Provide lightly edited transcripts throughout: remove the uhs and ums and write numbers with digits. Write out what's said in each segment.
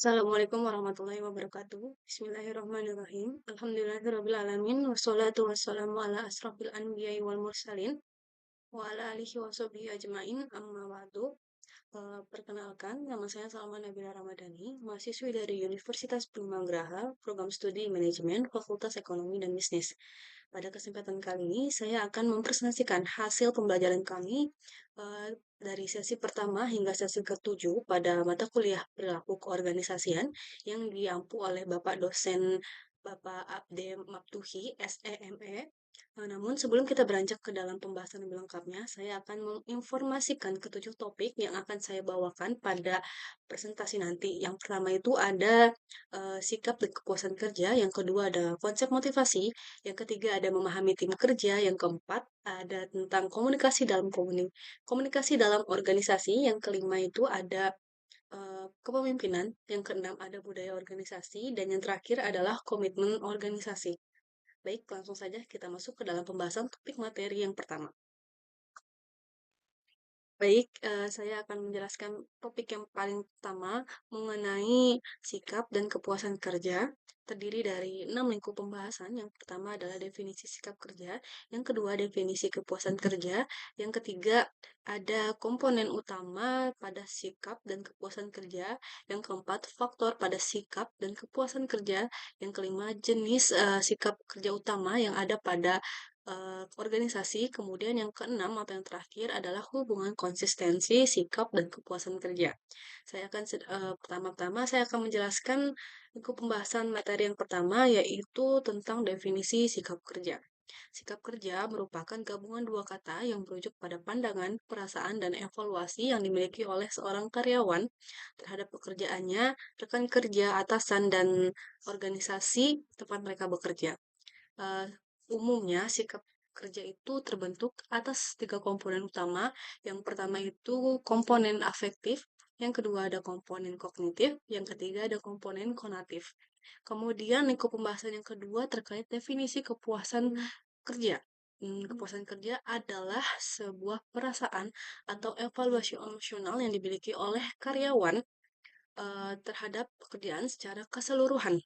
Assalamualaikum warahmatullahi wabarakatuh. Bismillahirrahmanirrahim. Alhamdulillahirrabbilalamin. Wassalatu wassalamu ala asrafil anbiya'i wal mursalin. Wa ala alihi wa sahbihi ajma'in. Amma ba'du. Perkenalkan, nama saya Salma Nabila Ramadhani, mahasiswi dari Universitas Bhimbanggraha, Program Studi Manajemen, Fakultas Ekonomi dan Bisnis. Pada kesempatan kali ini, saya akan mempresentasikan hasil pembelajaran kami dari sesi pertama hingga sesi ketujuh pada mata kuliah perilaku keorganisasian yang diampu oleh Bapak dosen Bapak Abde Maptuhi, SEME. Namun sebelum kita beranjak ke dalam pembahasan lebih lengkapnya, saya akan menginformasikan ketujuh topik yang akan saya bawakan pada presentasi nanti. Yang pertama itu ada sikap dan kepuasan kerja, yang kedua ada konsep motivasi, yang ketiga ada memahami tim kerja, yang keempat ada tentang komunikasi dalam organisasi, yang kelima itu ada kepemimpinan, yang keenam ada budaya organisasi, dan yang terakhir adalah komitmen organisasi. Baik, langsung saja kita masuk ke dalam pembahasan topik materi yang pertama. Baik, saya akan menjelaskan topik yang paling pertama mengenai sikap dan kepuasan kerja. Terdiri dari 6 lingkup pembahasan. Yang pertama adalah definisi sikap kerja, yang kedua definisi kepuasan kerja, yang ketiga ada komponen utama pada sikap dan kepuasan kerja, yang keempat faktor pada sikap dan kepuasan kerja, yang kelima jenis sikap kerja utama yang ada pada organisasi. Kemudian yang keenam atau yang terakhir adalah hubungan konsistensi, sikap, dan kepuasan kerja. Pertama-tama saya akan menjelaskan lingkup pembahasan materi yang pertama, yaitu tentang definisi sikap kerja. Sikap kerja merupakan gabungan dua kata yang merujuk pada pandangan, perasaan, dan evaluasi yang dimiliki oleh seorang karyawan terhadap pekerjaannya, rekan kerja, atasan, dan organisasi tempat mereka bekerja. Eh, Umumnya, sikap kerja itu terbentuk atas tiga komponen utama. Yang pertama itu komponen afektif, yang kedua ada komponen kognitif, yang ketiga ada komponen konatif. Kemudian lingkup pembahasan yang kedua terkait definisi kepuasan kerja. Kepuasan kerja adalah sebuah perasaan atau evaluasi emosional yang dimiliki oleh karyawan terhadap pekerjaan secara keseluruhan.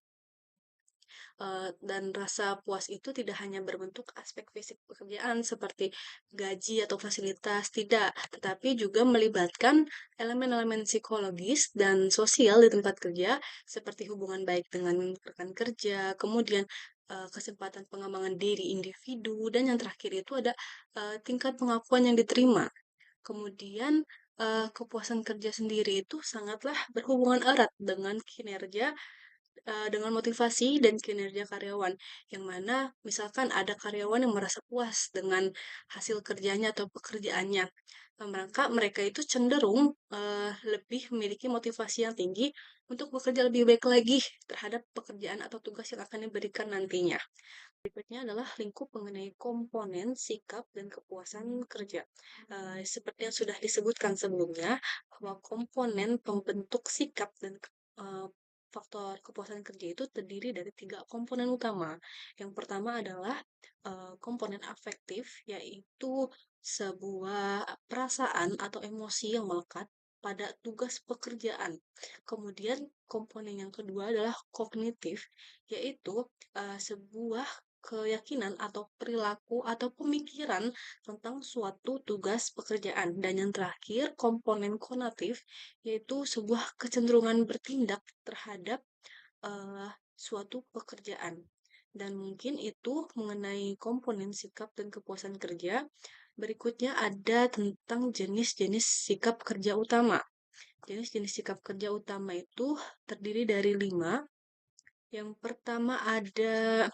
Dan rasa puas itu tidak hanya berbentuk aspek fisik pekerjaan seperti gaji atau fasilitas, tidak, tetapi juga melibatkan elemen-elemen psikologis dan sosial di tempat kerja seperti hubungan baik dengan rekan kerja, kemudian kesempatan pengembangan diri individu, dan yang terakhir itu ada tingkat pengakuan yang diterima. Kemudian kepuasan kerja sendiri itu sangatlah berhubungan erat dengan kinerja, dengan motivasi dan kinerja karyawan, yang mana misalkan ada karyawan yang merasa puas dengan hasil kerjanya atau pekerjaannya, maka mereka itu cenderung lebih memiliki motivasi yang tinggi untuk bekerja lebih baik lagi terhadap pekerjaan atau tugas yang akan diberikan nantinya. Berikutnya adalah lingkup mengenai komponen sikap dan kepuasan kerja. Seperti yang sudah disebutkan sebelumnya, bahwa komponen pembentuk sikap dan eh, faktor kepuasan kerja itu terdiri dari tiga komponen utama. Yang pertama adalah komponen afektif, yaitu sebuah perasaan atau emosi yang melekat pada tugas pekerjaan. Kemudian komponen yang kedua adalah kognitif, yaitu sebuah keyakinan atau perilaku atau pemikiran tentang suatu tugas pekerjaan. Dan yang terakhir, komponen konatif, yaitu sebuah kecenderungan bertindak terhadap suatu pekerjaan. Dan mungkin itu mengenai komponen sikap dan kepuasan kerja. Berikutnya ada tentang jenis-jenis sikap kerja utama. Jenis-jenis sikap kerja utama itu terdiri dari 5. Yang pertama ada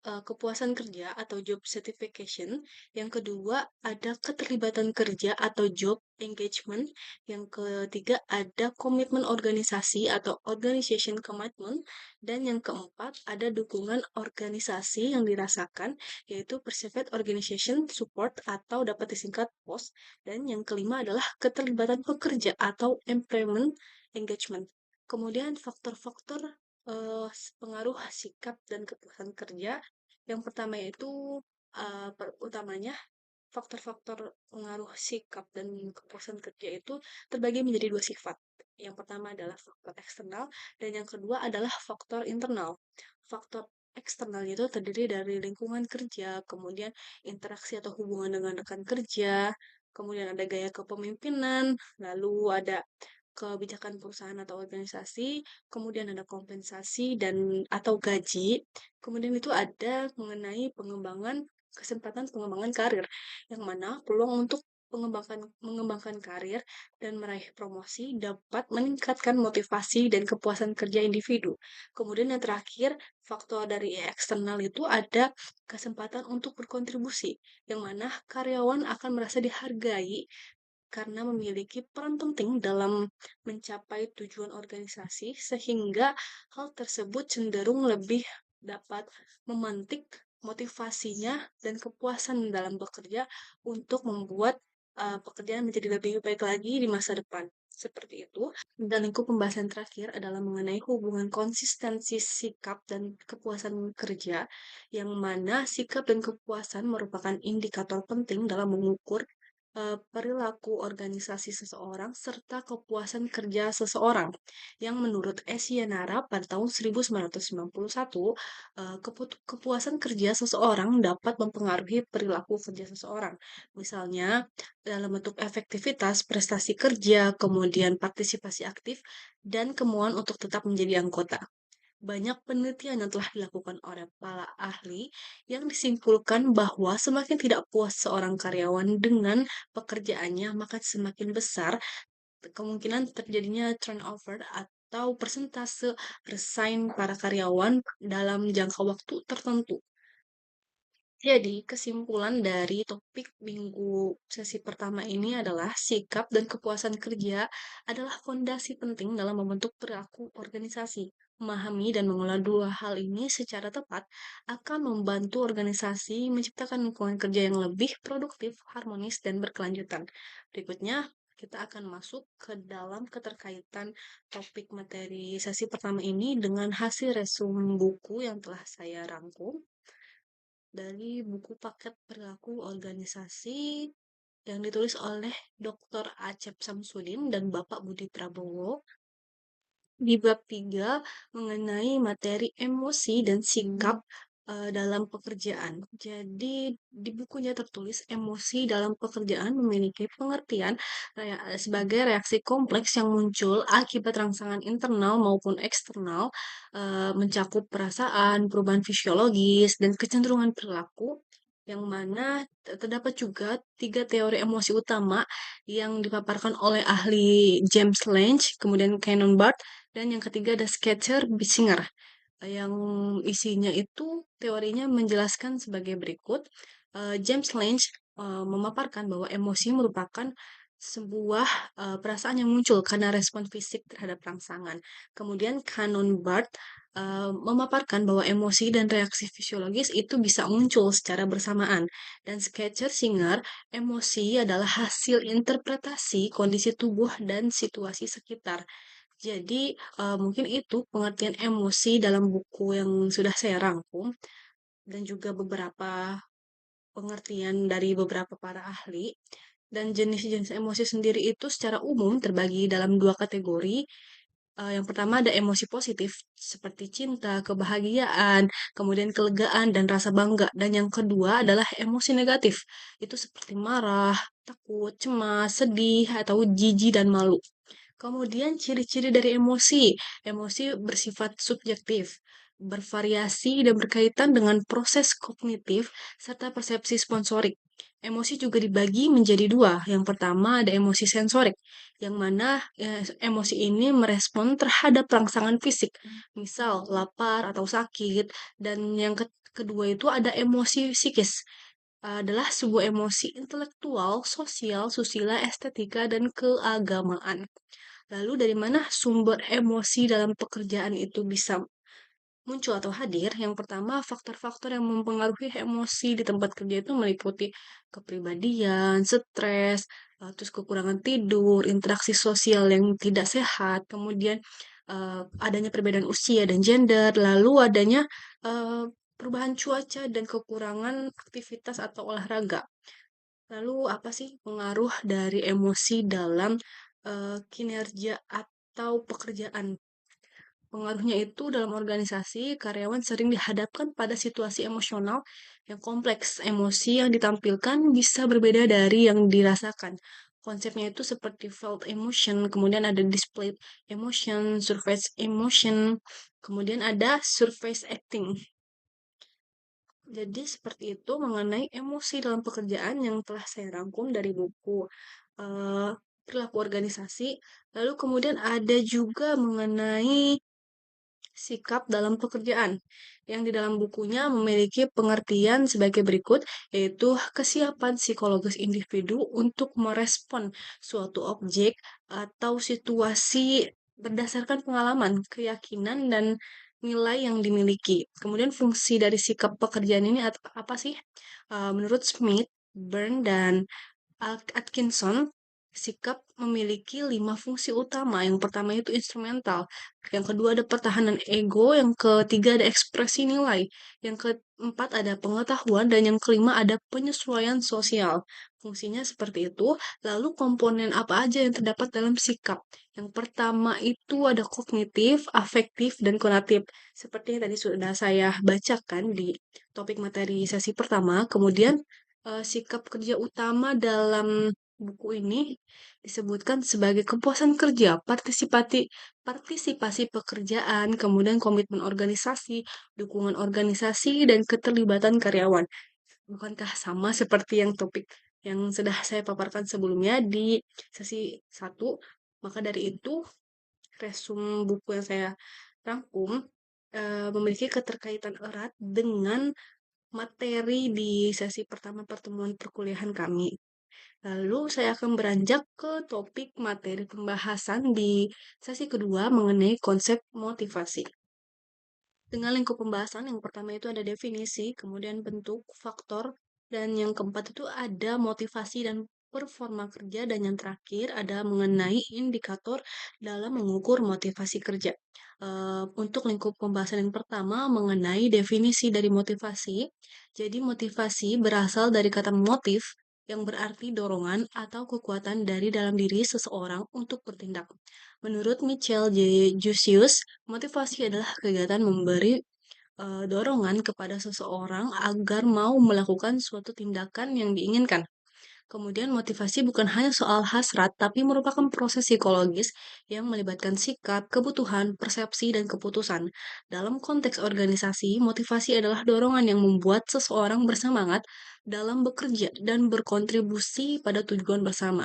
kepuasan kerja atau job certification. Yang kedua ada keterlibatan kerja atau job engagement. Yang ketiga ada komitmen organisasi atau organization commitment. Dan yang keempat ada dukungan organisasi yang dirasakan, yaitu perceived organization support atau dapat disingkat POS. Dan yang kelima adalah keterlibatan pekerja atau employment engagement. Kemudian faktor-faktor pengaruh sikap dan kepuasan kerja. Yang pertama yaitu utamanya faktor-faktor pengaruh sikap dan kepuasan kerja itu terbagi menjadi dua sifat. Yang pertama adalah faktor eksternal dan yang kedua adalah faktor internal. Faktor eksternal itu terdiri dari lingkungan kerja, kemudian interaksi atau hubungan dengan rekan kerja, kemudian ada gaya kepemimpinan, lalu ada kebijakan perusahaan atau organisasi, kemudian ada kompensasi dan atau gaji, kemudian itu ada mengenai kesempatan pengembangan karir, yang mana peluang untuk mengembangkan karir dan meraih promosi dapat meningkatkan motivasi dan kepuasan kerja individu. Kemudian yang terakhir, faktor dari eksternal itu ada kesempatan untuk berkontribusi, yang mana karyawan akan merasa dihargai karena memiliki peran penting dalam mencapai tujuan organisasi, sehingga hal tersebut cenderung lebih dapat memantik motivasinya dan kepuasan dalam bekerja untuk membuat pekerjaan menjadi lebih baik lagi di masa depan. Seperti itu. Dan lingkup pembahasan terakhir adalah mengenai hubungan konsistensi sikap dan kepuasan kerja, yang mana sikap dan kepuasan merupakan indikator penting dalam mengukur perilaku organisasi seseorang serta kepuasan kerja seseorang. Yang menurut Esianara pada tahun 1991, kepuasan kerja seseorang dapat mempengaruhi perilaku kerja seseorang. Misalnya, dalam bentuk efektivitas, prestasi kerja, kemudian partisipasi aktif, dan kemauan untuk tetap menjadi anggota. Banyak penelitian yang telah dilakukan oleh para ahli yang disimpulkan bahwa semakin tidak puas seorang karyawan dengan pekerjaannya, maka semakin besar kemungkinan terjadinya turnover atau persentase resign para karyawan dalam jangka waktu tertentu. Jadi, kesimpulan dari topik minggu sesi pertama ini adalah sikap dan kepuasan kerja adalah fondasi penting dalam membentuk perilaku organisasi. Memahami dan mengelola dua hal ini secara tepat akan membantu organisasi menciptakan lingkungan kerja yang lebih produktif, harmonis, dan berkelanjutan. Berikutnya, kita akan masuk ke dalam keterkaitan topik materi sesi pertama ini dengan hasil resume buku yang telah saya rangkum dari buku paket perilaku organisasi yang ditulis oleh Dr. Acep Samsudin dan Bapak Budi Prabowo di bab 3 mengenai materi emosi dan sikap dalam pekerjaan. Jadi di bukunya tertulis emosi dalam pekerjaan memiliki pengertian sebagai reaksi kompleks yang muncul akibat rangsangan internal maupun eksternal, mencakup perasaan, perubahan fisiologis, dan kecenderungan perilaku, yang mana terdapat juga tiga teori emosi utama yang dipaparkan oleh ahli James Lange, kemudian Canon Barth, dan yang ketiga ada Sketcher Bisinger, yang isinya itu teorinya menjelaskan sebagai berikut. James Lange memaparkan bahwa emosi merupakan sebuah perasaan yang muncul karena respon fisik terhadap rangsangan. Kemudian Canon Barth memaparkan bahwa emosi dan reaksi fisiologis itu bisa muncul secara bersamaan. Dan Sketcher Singer, emosi adalah hasil interpretasi kondisi tubuh dan situasi sekitar. Jadi, mungkin itu pengertian emosi dalam buku yang sudah saya rangkum dan juga beberapa pengertian dari beberapa para ahli. Dan jenis-jenis emosi sendiri itu secara umum terbagi dalam dua kategori. Yang pertama ada emosi positif seperti cinta, kebahagiaan, kemudian kelegaan dan rasa bangga. Dan yang kedua adalah emosi negatif. Itu seperti marah, takut, cemas, sedih, atau jijik dan malu. Kemudian ciri-ciri dari emosi. Emosi bersifat subjektif, bervariasi dan berkaitan dengan proses kognitif serta persepsi sponsorik. Emosi juga dibagi menjadi dua. Yang pertama ada emosi sensorik, yang mana emosi ini merespon terhadap rangsangan fisik, misal lapar atau sakit. Dan yang kedua itu ada emosi psikis, adalah sebuah emosi intelektual, sosial, susila, estetika, dan keagamaan. Lalu dari mana sumber emosi dalam pekerjaan itu bisa muncul atau hadir? Yang pertama, faktor-faktor yang mempengaruhi emosi di tempat kerja itu meliputi kepribadian, stres, terus kekurangan tidur, interaksi sosial yang tidak sehat, kemudian adanya perbedaan usia dan gender, lalu adanya eh, perubahan cuaca dan kekurangan aktivitas atau olahraga. Lalu apa sih pengaruh dari emosi dalam kinerja atau pekerjaan. Pengaruhnya itu dalam organisasi, karyawan sering dihadapkan pada situasi emosional yang kompleks. Emosi yang ditampilkan bisa berbeda dari yang dirasakan. Konsepnya itu seperti felt emotion, kemudian ada displayed emotion, surface emotion, kemudian ada surface acting. Jadi seperti itu mengenai emosi dalam pekerjaan yang telah saya rangkum dari buku eh, perilaku organisasi. Lalu kemudian ada juga mengenai sikap dalam pekerjaan, yang di dalam bukunya memiliki pengertian sebagai berikut, yaitu kesiapan psikologis individu untuk merespon suatu objek atau situasi berdasarkan pengalaman, keyakinan, dan nilai yang dimiliki. Kemudian fungsi dari sikap pekerjaan ini apa sih? Menurut Smith, Byrne, dan Atkinson, sikap memiliki 5 fungsi utama. Yang pertama itu instrumental, yang kedua ada pertahanan ego, yang ketiga ada ekspresi nilai, yang keempat ada pengetahuan, dan yang kelima ada penyesuaian sosial. Fungsinya seperti itu. Lalu komponen apa aja yang terdapat dalam sikap? Yang pertama itu ada kognitif, afektif, dan konatif. Seperti yang tadi sudah saya bacakan di topik materi sesi pertama. Kemudian sikap kerja utama dalam buku ini disebutkan sebagai kepuasan kerja, partisipasi pekerjaan, kemudian komitmen organisasi, dukungan organisasi, dan keterlibatan karyawan. Bukankah sama seperti yang topik yang sudah saya paparkan sebelumnya di sesi satu? Maka dari itu, resum buku yang saya rangkum memiliki keterkaitan erat dengan materi di sesi pertama pertemuan perkuliahan kami. Lalu saya akan beranjak ke topik materi pembahasan di sesi kedua mengenai konsep motivasi. Dengan lingkup pembahasan, yang pertama itu ada definisi, kemudian bentuk, faktor, dan yang keempat itu ada motivasi dan performa kerja, dan yang terakhir ada mengenai indikator dalam mengukur motivasi kerja. Untuk lingkup pembahasan yang pertama mengenai definisi dari motivasi, jadi motivasi berasal dari kata motif yang berarti dorongan atau kekuatan dari dalam diri seseorang untuk bertindak. Menurut Michel J. Jussius, motivasi adalah kegiatan memberi dorongan kepada seseorang agar mau melakukan suatu tindakan yang diinginkan. Kemudian motivasi bukan hanya soal hasrat, tapi merupakan proses psikologis yang melibatkan sikap, kebutuhan, persepsi, dan keputusan. Dalam konteks organisasi, motivasi adalah dorongan yang membuat seseorang bersemangat dalam bekerja dan berkontribusi pada tujuan bersama.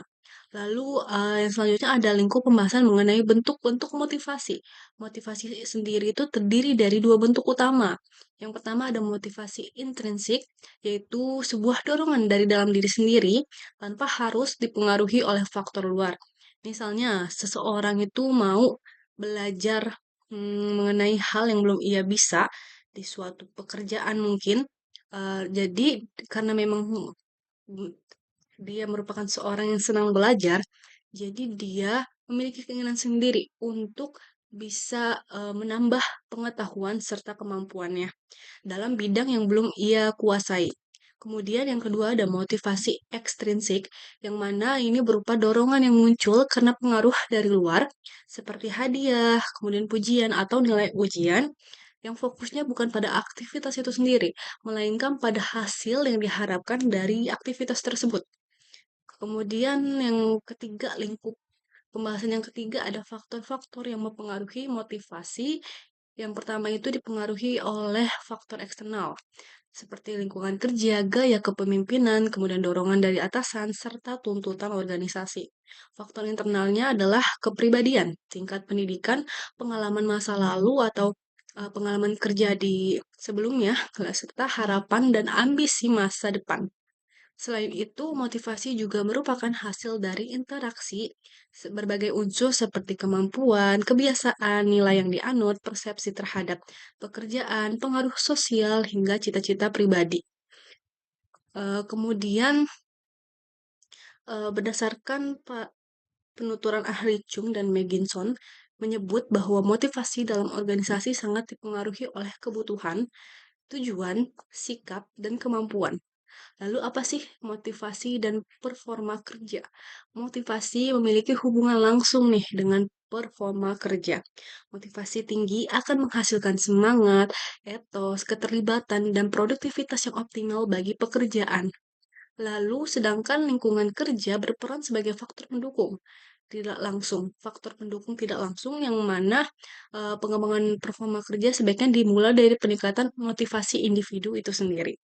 Lalu yang selanjutnya ada lingkup pembahasan mengenai bentuk-bentuk motivasi. Motivasi sendiri itu terdiri dari dua bentuk utama. Yang pertama ada motivasi intrinsik, yaitu sebuah dorongan dari dalam diri sendiri tanpa harus dipengaruhi oleh faktor luar. Misalnya, seseorang itu mau belajar mengenai hal yang belum ia bisa di suatu pekerjaan mungkin. Jadi karena memang dia merupakan seorang yang senang belajar, jadi dia memiliki keinginan sendiri untuk bisa menambah pengetahuan serta kemampuannya dalam bidang yang belum ia kuasai. Kemudian yang kedua ada motivasi ekstrinsik, yang mana ini berupa dorongan yang muncul karena pengaruh dari luar, seperti hadiah, kemudian pujian atau nilai ujian, yang fokusnya bukan pada aktivitas itu sendiri, melainkan pada hasil yang diharapkan dari aktivitas tersebut. Kemudian yang ketiga, lingkup pembahasan yang ketiga ada faktor-faktor yang mempengaruhi motivasi. Yang pertama itu dipengaruhi oleh faktor eksternal, seperti lingkungan kerja, gaya kepemimpinan, kemudian dorongan dari atasan, serta tuntutan organisasi. Faktor internalnya adalah kepribadian, tingkat pendidikan, pengalaman masa lalu atau pengalaman kerja di sebelumnya, serta harapan dan ambisi masa depan. Selain itu, motivasi juga merupakan hasil dari interaksi berbagai unsur seperti kemampuan, kebiasaan, nilai yang dianut, persepsi terhadap pekerjaan, pengaruh sosial, hingga cita-cita pribadi. Kemudian, berdasarkan penuturan ahli Chung dan Megginson, menyebut bahwa motivasi dalam organisasi sangat dipengaruhi oleh kebutuhan, tujuan, sikap, dan kemampuan. Lalu apa sih motivasi dan performa kerja? Motivasi memiliki hubungan langsung nih dengan performa kerja. Motivasi tinggi akan menghasilkan semangat, etos, keterlibatan, dan produktivitas yang optimal bagi pekerjaan. Lalu, sedangkan lingkungan kerja berperan sebagai faktor pendukung, tidak langsung. Faktor pendukung tidak langsung yang mana pengembangan performa kerja sebaiknya dimulai dari peningkatan motivasi individu itu sendiri.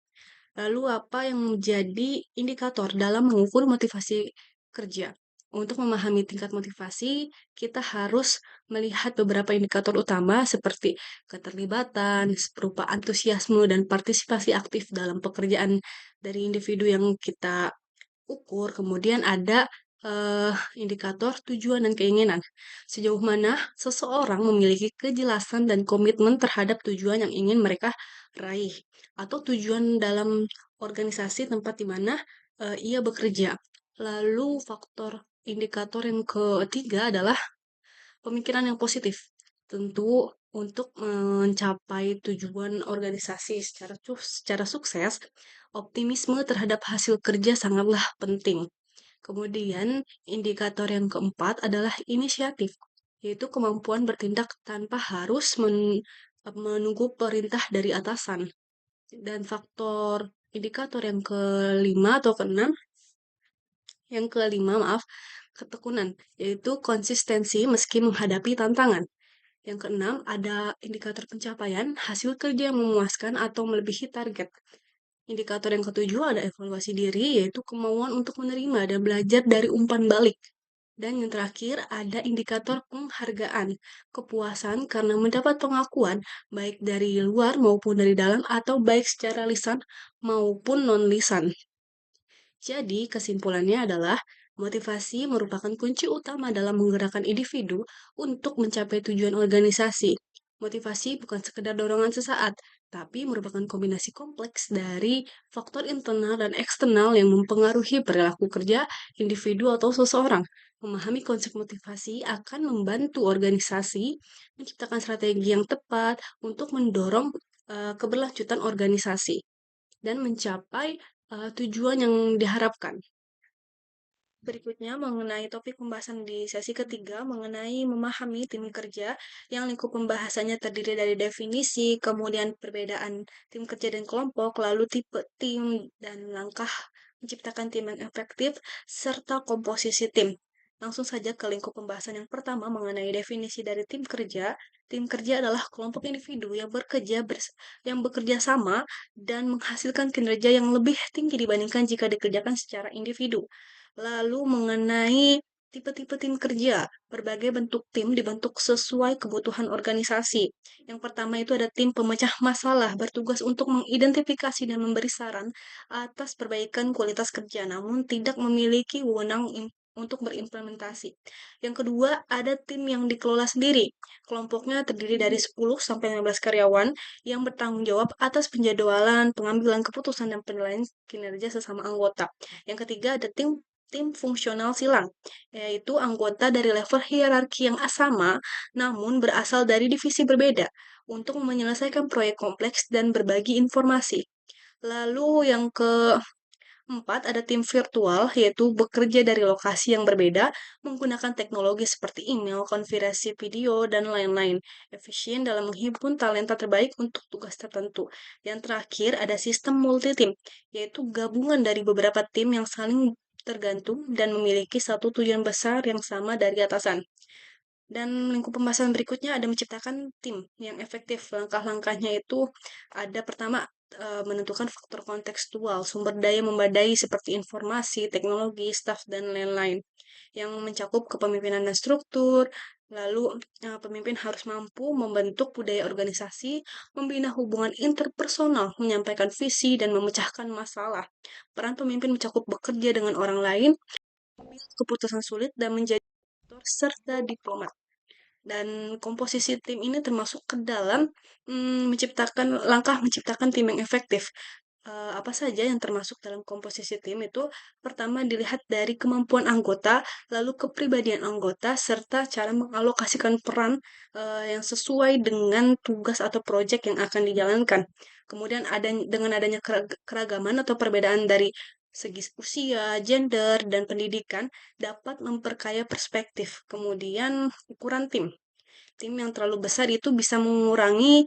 Lalu apa yang menjadi indikator dalam mengukur motivasi kerja? Untuk memahami tingkat motivasi, kita harus melihat beberapa indikator utama seperti keterlibatan, berupa antusiasme dan partisipasi aktif dalam pekerjaan dari individu yang kita ukur. Kemudian ada indikator tujuan dan keinginan. Sejauh mana seseorang memiliki kejelasan dan komitmen terhadap tujuan yang ingin mereka raih atau tujuan dalam organisasi tempat di mana ia bekerja. Lalu faktor indikator yang ketiga adalah pemikiran yang positif. Tentu untuk mencapai tujuan organisasi secara sukses, optimisme terhadap hasil kerja sangatlah penting. Kemudian, indikator yang keempat adalah inisiatif, yaitu kemampuan bertindak tanpa harus menunggu perintah dari atasan. Dan faktor indikator yang kelima, maaf, ketekunan, yaitu konsistensi meski menghadapi tantangan. Yang keenam, ada indikator pencapaian, hasil kerja yang memuaskan atau melebihi target. Indikator yang ketujuh ada evaluasi diri, yaitu kemauan untuk menerima dan belajar dari umpan balik. Dan yang terakhir ada indikator penghargaan, kepuasan karena mendapat pengakuan baik dari luar maupun dari dalam atau baik secara lisan maupun non-lisan. Jadi, kesimpulannya adalah motivasi merupakan kunci utama dalam menggerakkan individu untuk mencapai tujuan organisasi. Motivasi bukan sekedar dorongan sesaat, tapi merupakan kombinasi kompleks dari faktor internal dan eksternal yang mempengaruhi perilaku kerja individu atau seseorang. Memahami konsep motivasi akan membantu organisasi menciptakan strategi yang tepat untuk mendorong keberlanjutan organisasi dan mencapai tujuan yang diharapkan. Berikutnya mengenai topik pembahasan di sesi ketiga mengenai memahami tim kerja yang lingkup pembahasannya terdiri dari definisi, kemudian perbedaan tim kerja dan kelompok, lalu tipe tim dan langkah menciptakan tim yang efektif, serta komposisi tim. Langsung saja ke lingkup pembahasan yang pertama mengenai definisi dari tim kerja. Tim kerja adalah kelompok individu yang bekerja sama dan menghasilkan kinerja yang lebih tinggi dibandingkan jika dikerjakan secara individu. Lalu mengenai tipe-tipe tim kerja, berbagai bentuk tim dibentuk sesuai kebutuhan organisasi. Yang pertama itu ada tim pemecah masalah, bertugas untuk mengidentifikasi dan memberi saran atas perbaikan kualitas kerja, namun tidak memiliki wewenang untuk berimplementasi. Yang kedua, ada tim yang dikelola sendiri. Kelompoknya terdiri dari 10 sampai 15 karyawan yang bertanggung jawab atas penjadwalan, pengambilan keputusan, dan penilaian kinerja sesama anggota. Yang ketiga, ada tim fungsional silang, yaitu anggota dari level hierarki yang sama, namun berasal dari divisi berbeda untuk menyelesaikan proyek kompleks dan berbagi informasi. Lalu yang keempat ada tim virtual, yaitu bekerja dari lokasi yang berbeda menggunakan teknologi seperti email, konferensi video, dan lain-lain. Efisien dalam menghimpun talenta terbaik untuk tugas tertentu. Yang terakhir ada sistem multi-tim, yaitu gabungan dari beberapa tim yang saling tergantung dan memiliki satu tujuan besar yang sama dari atasan. Dan lingkup pembahasan berikutnya ada menciptakan tim yang efektif. Langkah-langkahnya itu ada pertama menentukan faktor kontekstual, sumber daya memadai seperti informasi, teknologi, staf, dan lain-lain yang mencakup kepemimpinan dan struktur. Lalu pemimpin harus mampu membentuk budaya organisasi, membina hubungan interpersonal, menyampaikan visi, dan memecahkan masalah. Peran pemimpin mencakup bekerja dengan orang lain, mengambil keputusan sulit, dan menjadi aktor serta diplomat. Dan komposisi tim ini termasuk ke dalam menciptakan tim yang efektif. Apa saja yang termasuk dalam komposisi tim itu pertama dilihat dari kemampuan anggota, lalu kepribadian anggota, serta cara mengalokasikan peran yang sesuai dengan tugas atau proyek yang akan dijalankan. Kemudian dengan adanya keragaman atau perbedaan dari segi usia, gender, dan pendidikan dapat memperkaya perspektif. Kemudian ukuran tim. Tim yang terlalu besar itu bisa mengurangi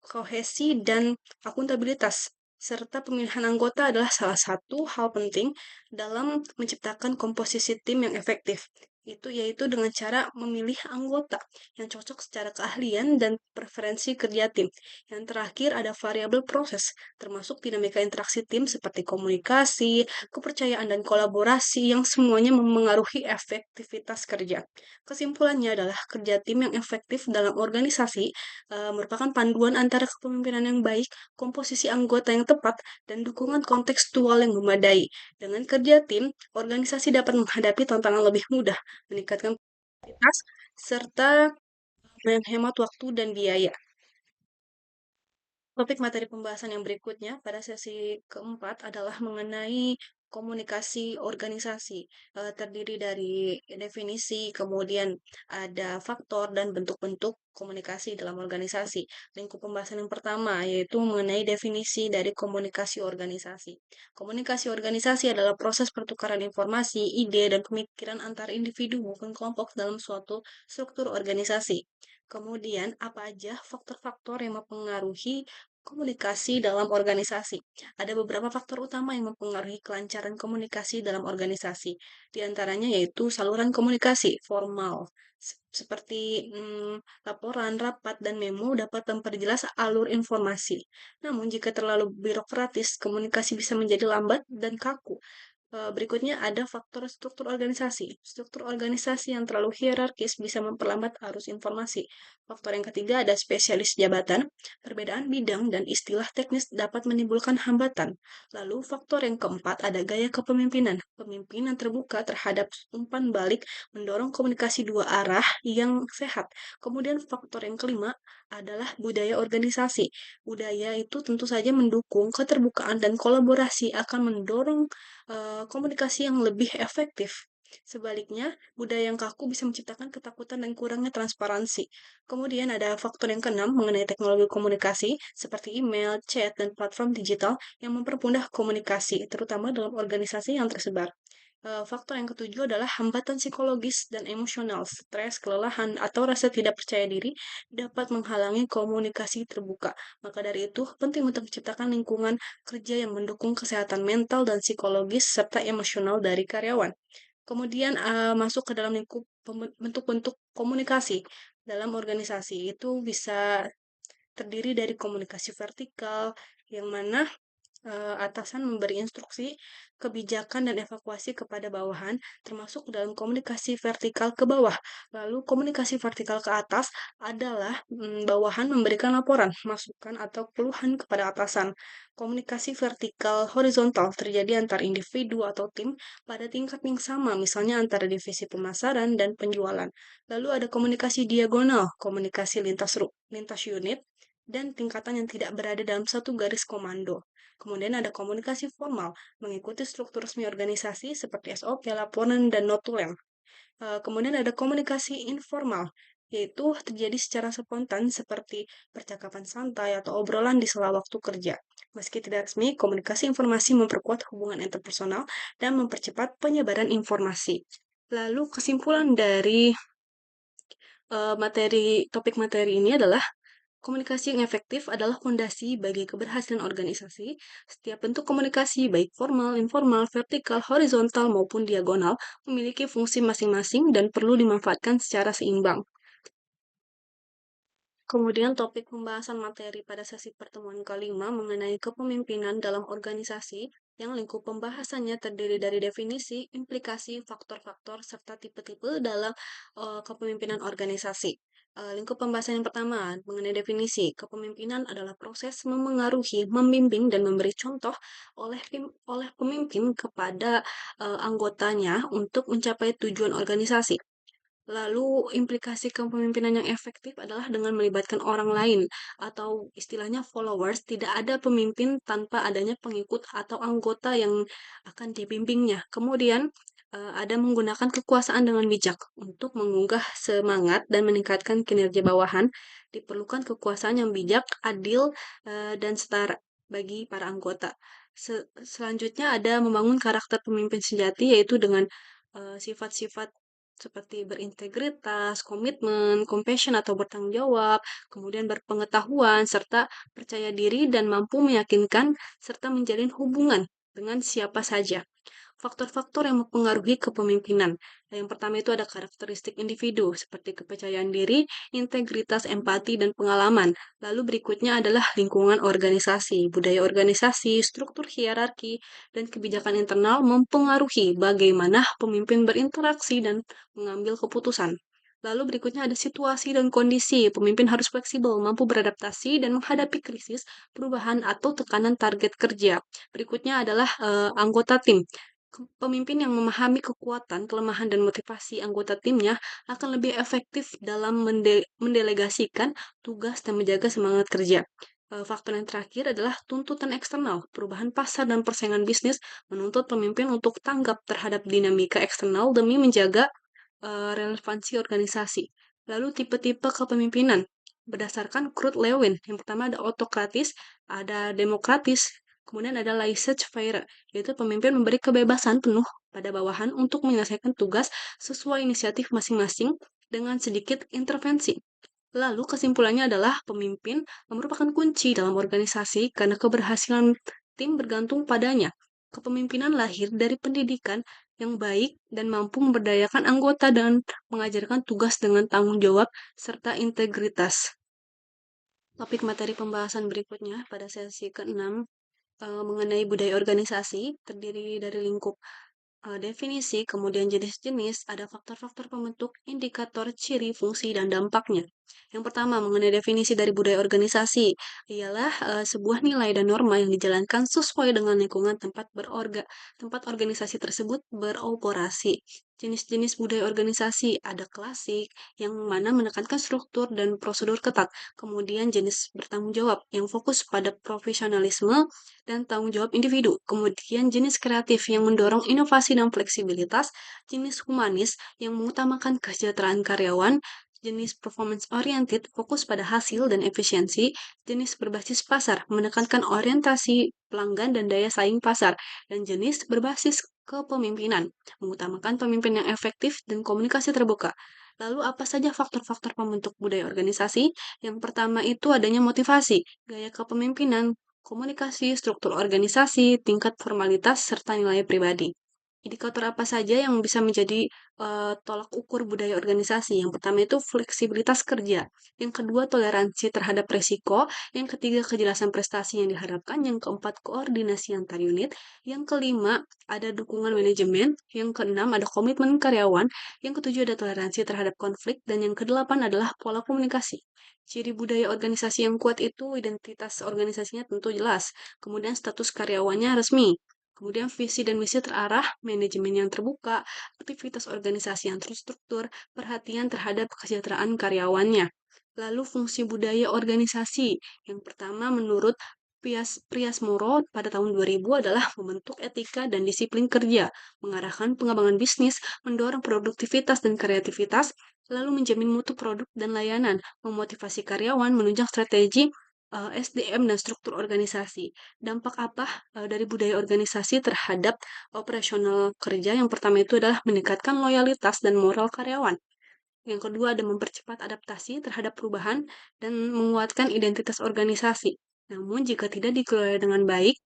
kohesi dan akuntabilitas, serta pemilihan anggota adalah salah satu hal penting dalam menciptakan komposisi tim yang efektif. Itu yaitu dengan cara memilih anggota yang cocok secara keahlian dan preferensi kerja tim. Yang terakhir ada variabel proses, termasuk dinamika interaksi tim seperti komunikasi, kepercayaan dan kolaborasi yang semuanya memengaruhi efektivitas kerja. Kesimpulannya adalah kerja tim yang efektif dalam organisasi merupakan panduan antara kepemimpinan yang baik, komposisi anggota yang tepat, dan dukungan kontekstual yang memadai. Dengan kerja tim, organisasi dapat menghadapi tantangan lebih mudah, meningkatkan kualitas, serta menghemat waktu dan biaya. Topik materi pembahasan yang berikutnya pada sesi keempat adalah mengenai komunikasi organisasi. Terdiri dari definisi, kemudian ada faktor dan bentuk-bentuk komunikasi dalam organisasi. Lingkup pembahasan yang pertama yaitu mengenai definisi dari komunikasi organisasi. Komunikasi organisasi adalah proses pertukaran informasi, ide, dan pemikiran antar individu maupun kelompok dalam suatu struktur organisasi. Kemudian, apa aja faktor-faktor yang mempengaruhi komunikasi dalam organisasi? Ada beberapa faktor utama yang mempengaruhi kelancaran komunikasi dalam organisasi. Di antaranya yaitu saluran komunikasi formal, seperti laporan, rapat, dan memo dapat memperjelas alur informasi. Namun, jika terlalu birokratis, komunikasi bisa menjadi lambat dan kaku. Berikutnya ada faktor struktur organisasi. Struktur organisasi yang terlalu hierarkis bisa memperlambat arus informasi. Faktor yang ketiga ada spesialis jabatan. Perbedaan bidang dan istilah teknis dapat menimbulkan hambatan. Lalu faktor yang keempat ada gaya kepemimpinan. Pemimpinan terbuka terhadap umpan balik mendorong komunikasi dua arah yang sehat. Kemudian faktor yang kelima adalah budaya organisasi. Budaya itu tentu saja mendukung keterbukaan dan kolaborasi akan mendorong komunikasi yang lebih efektif. Sebaliknya, budaya yang kaku bisa menciptakan ketakutan dan kurangnya transparansi. Kemudian ada faktor yang keenam mengenai teknologi komunikasi seperti email, chat, dan platform digital yang mempermudah komunikasi, terutama dalam organisasi yang tersebar. Faktor yang ketujuh adalah hambatan psikologis dan emosional, stres, kelelahan, atau rasa tidak percaya diri dapat menghalangi komunikasi terbuka. Maka dari itu, penting untuk menciptakan lingkungan kerja yang mendukung kesehatan mental dan psikologis serta emosional dari karyawan. Kemudian masuk ke dalam lingkup bentuk-bentuk komunikasi dalam organisasi itu bisa terdiri dari komunikasi vertikal yang mana atasan memberi instruksi, kebijakan, dan evakuasi kepada bawahan, termasuk dalam komunikasi vertikal ke bawah. Lalu komunikasi vertikal ke atas adalah bawahan memberikan laporan, masukan, atau keluhan kepada atasan. Komunikasi vertikal horizontal terjadi antar individu atau tim pada tingkat yang sama, misalnya antara divisi pemasaran dan penjualan. Lalu ada komunikasi diagonal, komunikasi lintas unit, dan tingkatan yang tidak berada dalam satu garis komando. Kemudian ada komunikasi formal, mengikuti struktur resmi organisasi seperti SOP, laporan, dan notulen. Kemudian ada komunikasi informal, yaitu terjadi secara spontan seperti percakapan santai atau obrolan di sela waktu kerja. Meski tidak resmi, komunikasi informasi memperkuat hubungan interpersonal dan mempercepat penyebaran informasi. Lalu kesimpulan dari topik materi ini adalah komunikasi yang efektif adalah fondasi bagi keberhasilan organisasi. Setiap bentuk komunikasi, baik formal, informal, vertikal, horizontal, maupun diagonal, memiliki fungsi masing-masing dan perlu dimanfaatkan secara seimbang. Kemudian topik pembahasan materi pada sesi pertemuan kelima mengenai kepemimpinan dalam organisasi yang lingkup pembahasannya terdiri dari definisi, implikasi, faktor-faktor, serta tipe-tipe dalam kepemimpinan organisasi. Lingkup pembahasan yang pertama mengenai definisi, kepemimpinan adalah proses memengaruhi, membimbing, dan memberi contoh oleh pemimpin kepada anggotanya untuk mencapai tujuan organisasi. Lalu implikasi kepemimpinan yang efektif adalah dengan melibatkan orang lain atau istilahnya followers. Tidak ada pemimpin tanpa adanya pengikut atau anggota yang akan dibimbingnya. Kemudian ada menggunakan kekuasaan dengan bijak untuk mengunggah semangat dan meningkatkan kinerja bawahan. Diperlukan kekuasaan yang bijak, adil, dan setara bagi para anggota. Selanjutnya ada membangun karakter pemimpin sejati yaitu dengan sifat-sifat seperti berintegritas, komitmen, compassion atau bertanggung jawab, kemudian berpengetahuan, serta percaya diri dan mampu meyakinkan serta menjalin hubungan dengan siapa saja. Faktor-faktor yang mempengaruhi kepemimpinan. Nah, yang pertama itu ada karakteristik individu seperti kepercayaan diri, integritas, empati, dan pengalaman. Lalu berikutnya adalah lingkungan organisasi, budaya organisasi, struktur hierarki, dan kebijakan internal mempengaruhi bagaimana pemimpin berinteraksi dan mengambil keputusan. Lalu berikutnya ada situasi dan kondisi. Pemimpin harus fleksibel, mampu beradaptasi dan menghadapi krisis, perubahan atau tekanan target kerja. Berikutnya adalah anggota tim. Pemimpin yang memahami kekuatan, kelemahan, dan motivasi anggota timnya akan lebih efektif dalam mendelegasikan tugas dan menjaga semangat kerja. Faktor yang terakhir adalah tuntutan eksternal. Perubahan pasar dan persaingan bisnis menuntut pemimpin untuk tanggap terhadap dinamika eksternal demi menjaga relevansi organisasi. Lalu tipe-tipe kepemimpinan berdasarkan Kurt Lewin. Yang pertama ada autokratis, ada demokratis, kemudian ada laissez-faire, yaitu pemimpin memberi kebebasan penuh pada bawahan untuk menyelesaikan tugas sesuai inisiatif masing-masing dengan sedikit intervensi. Lalu kesimpulannya adalah pemimpin merupakan kunci dalam organisasi karena keberhasilan tim bergantung padanya. Kepemimpinan lahir dari pendidikan yang baik dan mampu memberdayakan anggota dan mengajarkan tugas dengan tanggung jawab serta integritas. Topik materi pembahasan berikutnya pada sesi ke-6 mengenai budaya organisasi terdiri dari lingkup definisi, kemudian jenis-jenis, ada faktor-faktor pembentuk, indikator, ciri, fungsi, dan dampaknya. Yang pertama, mengenai definisi dari budaya organisasi, ialah sebuah nilai dan norma yang dijalankan sesuai dengan lingkungan tempat organisasi tersebut beroperasi. Jenis-jenis budaya organisasi ada klasik, yang mana menekankan struktur dan prosedur ketat. Kemudian jenis bertanggung jawab, yang fokus pada profesionalisme dan tanggung jawab individu. Kemudian jenis kreatif yang mendorong inovasi dan fleksibilitas, jenis humanis yang mengutamakan kesejahteraan karyawan, jenis performance oriented fokus pada hasil dan efisiensi, jenis berbasis pasar menekankan orientasi pelanggan dan daya saing pasar, dan jenis berbasis kepemimpinan mengutamakan pemimpin yang efektif dan komunikasi terbuka. Lalu apa saja faktor-faktor pembentuk budaya organisasi? Yang pertama itu adanya motivasi, gaya kepemimpinan, komunikasi, struktur organisasi, tingkat formalitas, serta nilai pribadi. Indikator apa saja yang bisa menjadi tolak ukur budaya organisasi? Yang pertama itu fleksibilitas kerja, yang kedua toleransi terhadap resiko, yang ketiga kejelasan prestasi yang diharapkan, yang keempat koordinasi antar unit, yang kelima ada dukungan manajemen, yang keenam ada komitmen karyawan, yang ketujuh ada toleransi terhadap konflik, dan yang kedelapan adalah pola komunikasi. Ciri budaya organisasi yang kuat itu identitas organisasinya tentu jelas, kemudian status karyawannya resmi, kemudian visi dan misi terarah, manajemen yang terbuka, aktivitas organisasi yang terstruktur, perhatian terhadap kesejahteraan karyawannya. Lalu fungsi budaya organisasi. Yang pertama menurut Priasmoro pada tahun 2000 adalah membentuk etika dan disiplin kerja, mengarahkan pengembangan bisnis, mendorong produktivitas dan kreativitas, lalu menjamin mutu produk dan layanan, memotivasi karyawan, menunjang strategi SDM dan struktur organisasi. Dampak apa dari budaya organisasi terhadap operasional kerja? Yang pertama itu adalah meningkatkan loyalitas dan moral karyawan. Yang kedua ada mempercepat adaptasi terhadap perubahan dan menguatkan identitas organisasi. Namun jika tidak dikelola dengan baik,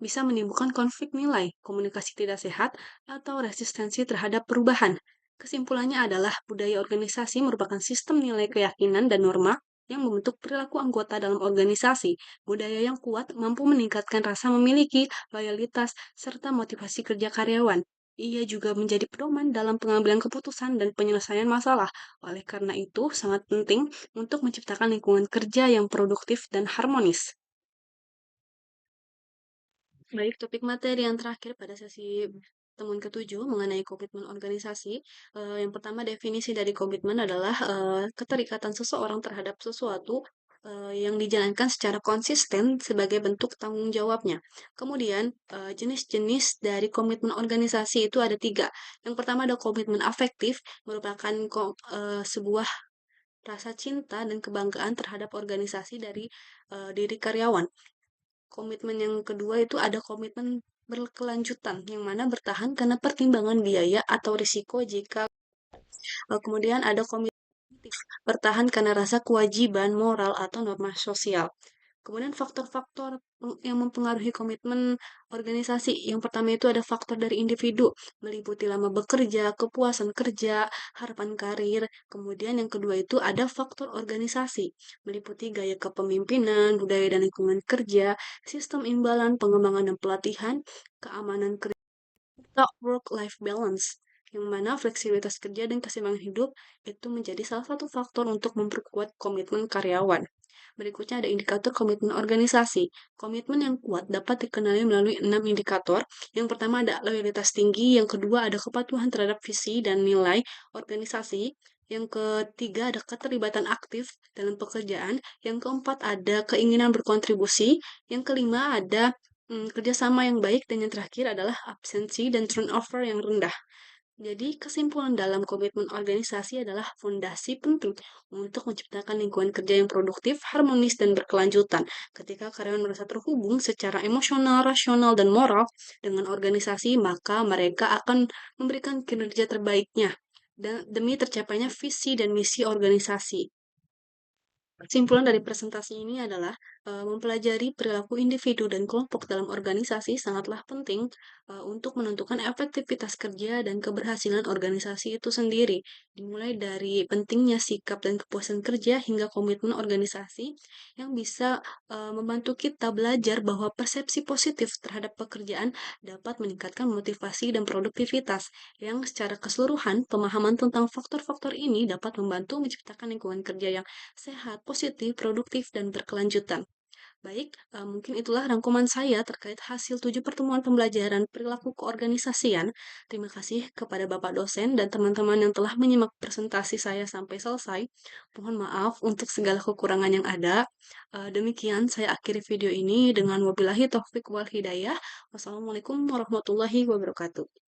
bisa menimbulkan konflik nilai, komunikasi tidak sehat, atau resistensi terhadap perubahan. Kesimpulannya adalah budaya organisasi merupakan sistem nilai keyakinan dan norma yang membentuk perilaku anggota dalam organisasi. Budaya yang kuat mampu meningkatkan rasa memiliki, loyalitas, serta motivasi kerja karyawan. Ia juga menjadi pedoman dalam pengambilan keputusan dan penyelesaian masalah. Oleh karena itu, sangat penting untuk menciptakan lingkungan kerja yang produktif dan harmonis. Baik, topik materi yang terakhir pada sesi Pertemuan ketujuh mengenai komitmen organisasi. Yang pertama definisi dari komitmen adalah keterikatan seseorang terhadap sesuatu yang dijalankan secara konsisten sebagai bentuk tanggung jawabnya. Kemudian jenis-jenis dari komitmen organisasi itu ada tiga. Yang pertama ada komitmen afektif, merupakan sebuah rasa cinta dan kebanggaan terhadap organisasi dari diri karyawan. Komitmen yang kedua itu ada komitmen berkelanjutan, yang mana bertahan karena pertimbangan biaya atau risiko jika kemudian ada komitmen bertahan karena rasa kewajiban moral atau norma sosial. Kemudian faktor-faktor yang mempengaruhi komitmen organisasi. Yang pertama itu ada faktor dari individu, meliputi lama bekerja, kepuasan kerja, harapan karir. Kemudian yang kedua itu ada faktor organisasi, meliputi gaya kepemimpinan, budaya dan lingkungan kerja, sistem imbalan, pengembangan dan pelatihan, keamanan kerja, serta work-life balance, yang mana fleksibilitas kerja dan keseimbangan hidup itu menjadi salah satu faktor untuk memperkuat komitmen karyawan. Berikutnya ada indikator komitmen organisasi. Komitmen yang kuat dapat dikenali melalui 6 indikator. Yang pertama ada loyalitas tinggi, yang kedua ada kepatuhan terhadap visi dan nilai organisasi, yang ketiga ada keterlibatan aktif dalam pekerjaan, yang keempat ada keinginan berkontribusi, yang kelima ada kerjasama yang baik, dan yang terakhir adalah absensi dan turnover yang rendah. Jadi, kesimpulan dalam komitmen organisasi adalah fondasi penting untuk menciptakan lingkungan kerja yang produktif, harmonis, dan berkelanjutan. Ketika karyawan merasa terhubung secara emosional, rasional, dan moral dengan organisasi, maka mereka akan memberikan kinerja terbaiknya dan demi tercapainya visi dan misi organisasi. Kesimpulan dari presentasi ini adalah mempelajari perilaku individu dan kelompok dalam organisasi sangatlah penting untuk menentukan efektivitas kerja dan keberhasilan organisasi itu sendiri. Dimulai dari pentingnya sikap dan kepuasan kerja hingga komitmen organisasi yang bisa membantu kita belajar bahwa persepsi positif terhadap pekerjaan dapat meningkatkan motivasi dan produktivitas. Yang secara keseluruhan, pemahaman tentang faktor-faktor ini dapat membantu menciptakan lingkungan kerja yang sehat, positif, produktif, dan berkelanjutan. Baik, mungkin itulah rangkuman saya terkait hasil 7 pertemuan pembelajaran perilaku keorganisasian. Terima kasih kepada Bapak dosen dan teman-teman yang telah menyimak presentasi saya sampai selesai. Mohon maaf untuk segala kekurangan yang ada. Demikian saya akhiri video ini dengan wabillahi taufik wal hidayah. Wassalamualaikum warahmatullahi wabarakatuh.